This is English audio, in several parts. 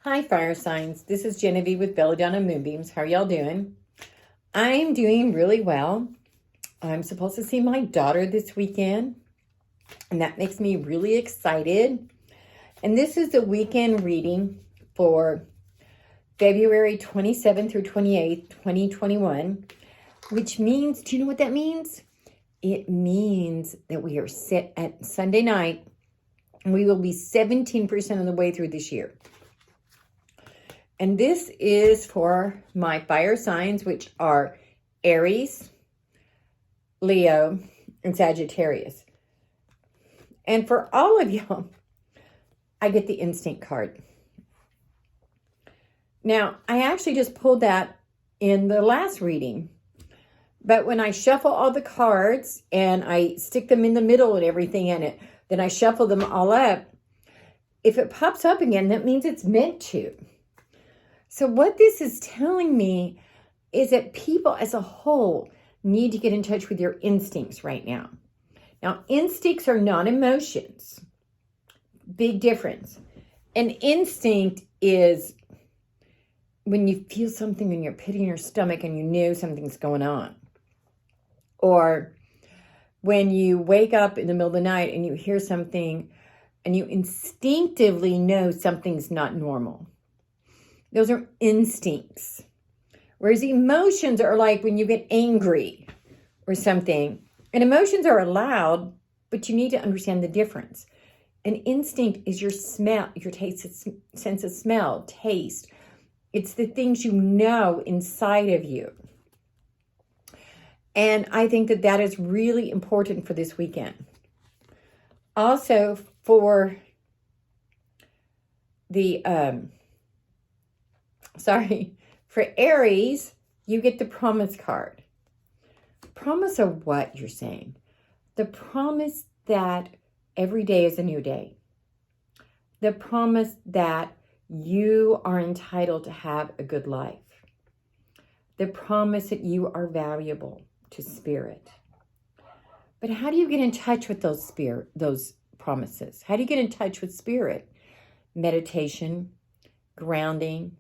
Hi, fire signs. This is Genevieve with Belladonna and Moonbeams. How are y'all doing? I'm doing really well. I'm supposed to see my daughter this weekend, and that makes me really excited. And this is the weekend reading for February 27th through 28th, 2021, which means, do you know what that means? It means that we are set at Sunday night, and we will be 17% of the way through this year. And this is for my fire signs, which are Aries, Leo, and Sagittarius. And for all of y'all, I get the instinct card. Now, I actually just pulled that in the last reading. But when I shuffle all the cards and I stick them in the middle and everything in it, then I shuffle them all up. If it pops up again, that means it's meant to. So what this is telling me is that people as a whole need to get in touch with your instincts right now. Now, instincts are not emotions. Big difference. An instinct is when you feel something in your pit in your stomach and you know something's going on. Or when you wake up in the middle of the night and you hear something and you instinctively know something's not normal. Those are instincts. Whereas emotions are like when you get angry or something. And emotions are allowed, but you need to understand the difference. An instinct is your smell, your taste, sense of smell, taste. It's the things you know inside of you. And I think that that is really important for this weekend. Also for the... for Aries, you get the promise card. Promise of what you're saying? The promise that every day is a new day. The promise that you are entitled to have a good life. The promise that you are valuable to spirit. But how do you get in touch with those promises? How do you get in touch with spirit? Meditation, grounding,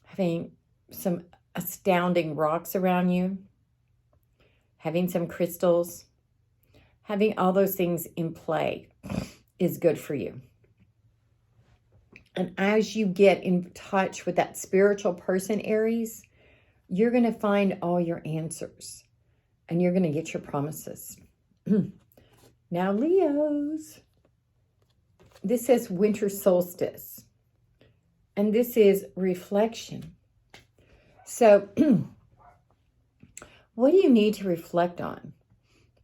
having some astounding rocks around you, having some crystals, having all those things in play is good for you. And as you get in touch with that spiritual person, Aries, you're going to find all your answers and you're going to get your promises. Now, Leos, this says winter solstice. And this is reflection. So, what do you need to reflect on?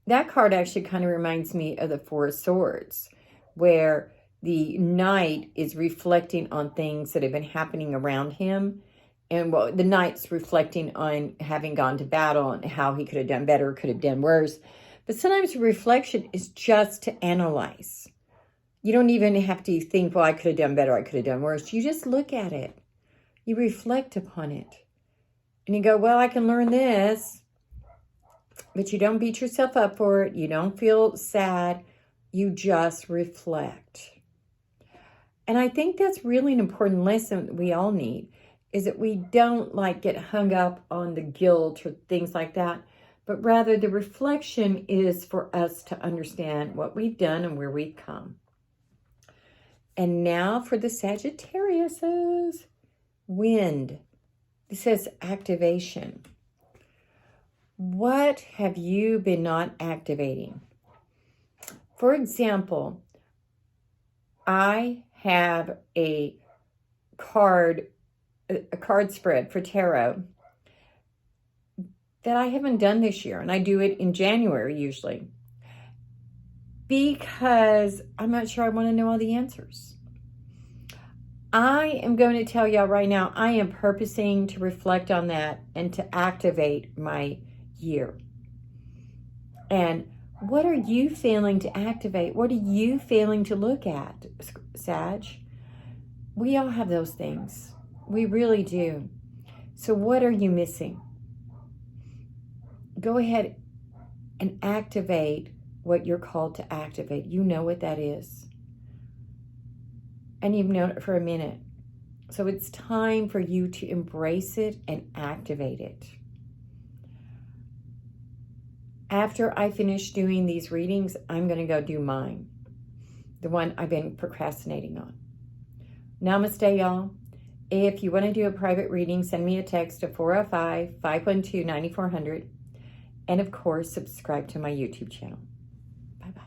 That card actually kind of reminds me of the Four of Swords, where the knight is reflecting on things that have been happening around him. And the knight's reflecting on having gone to battle and how he could have done better, could have done worse. But sometimes reflection is just to analyze. You don't even have to think, well, I could have done better, I could have done worse. You just look at it. You reflect upon it. And you go, well, I can learn this. But you don't beat yourself up for it. You don't feel sad. You just reflect. And I think that's really an important lesson that we all need, is that we don't get hung up on the guilt or things like that. But rather the reflection is for us to understand what we've done and where we've come. And now for the Sagittariuses. Wind. This says activation. What have you been not activating? For example, I have a card spread for tarot that I haven't done this year. And I do it in January usually, because I'm not sure I want to know all the answers. I am going to tell y'all right now, I am purposing to reflect on that and to activate my year. And what are you failing to activate? What are you failing to look at, Sag? We all have those things. We really do. So what are you missing? Go ahead and activate what you're called to activate. You know what that is. and you've known it for a minute. So it's time for you to embrace it and activate it. After I finish doing these readings, I'm going to go do mine, the one I've been procrastinating on. Namaste, y'all. If you want to do a private reading, send me a text to 405-512-9400. And of course, subscribe to my YouTube channel. Bye-bye.